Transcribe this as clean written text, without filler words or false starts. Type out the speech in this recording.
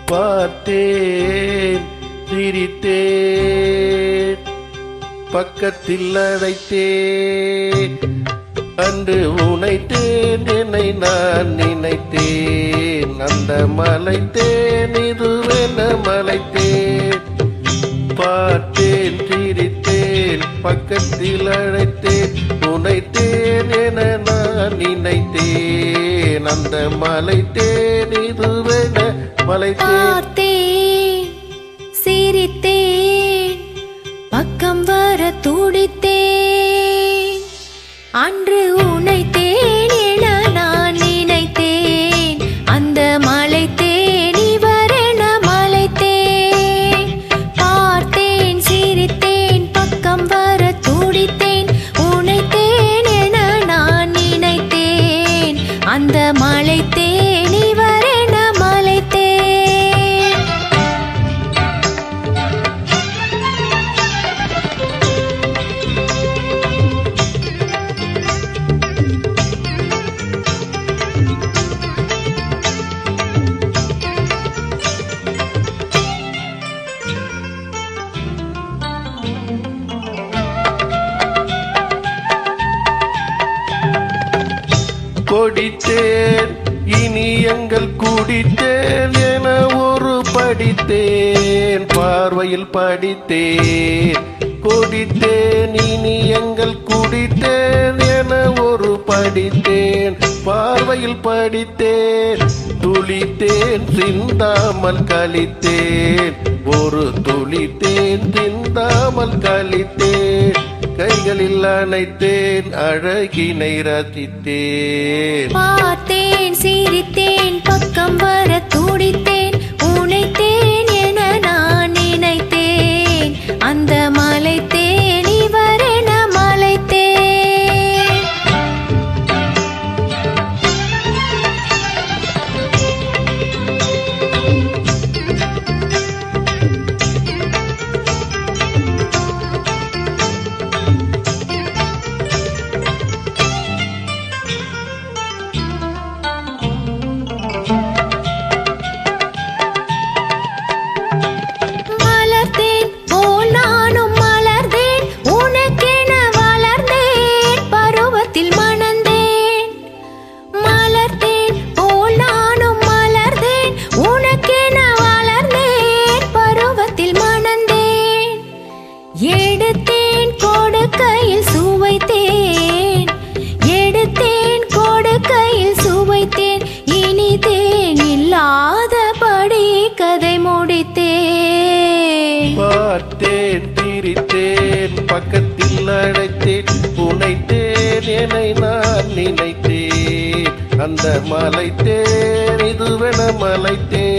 பார்த்தேன் சிரித்தேன் பக்கத்தில் அழைத்தேன் அன்று உனைத்தேன் என்னை நான் நினைத்தேன் அந்த மலைத்தேன் இதுவென மலைத்தேன் பார்த்தேன் சிரித்தேன் பக்கத்தில் அழைத்தேன் உனைத்தேன் என நான் நினைத்தேன் அந்த மலைத்தேன் இதுவென மலைத்தேன் சிரித்தேன் பக்கம் வர துடித்தேன் அன்று உனைத்தேன் என நான் நினைத்தேன் அந்த மலைத்தேன் இவரென மலைத்தேன் பார்த்தேன் சிரித்தேன் பக்கம் வர துடித்தேன் உனைத்தேன் என நான் நினைத்தேன் அந்த மலைத்தேன் இவரென மலைத்தேன் கொடித்தேன் இனி எங்கள் குடித்தேன் என ஒரு படித்தேன் பார்வையில் படித்தேன் கொடித்தேன் இனி எங்கள் குடித்தேன் என ஒரு படித்தேன் பார்வையில் படித்தேன் துளித்தேன் சிந்தாமல் கழித்தேன் ஒரு துளித்தேன் சிந்தாமல் கழித்தேன் கைகளில் அணைத்தேன் அழகினை ரசித்தேன் பார்த்தேன் சிரித்தேன் பக்கம் வர துடித்தேன் உனைத்தேன் என நான் நினைத்தேன் அந்த மலைத்தேன் இவரென மலைத்தேன் எடுத்தேன் கொடுக்கையில் சுவைத்தேன் எடுத்தேன் கொடுக்கையில் சுவைத்தேன் இனிதேன் இல்லாதபடி கதை முடித்தேன் பார்த்தேன் சிரித்தேன் பக்கத்தில் அழைத்தேன் உனைத்தேன் என்னை நான் நினைத்தேன் அந்த மலைத்தேன் இதுவென மலைத்தேன்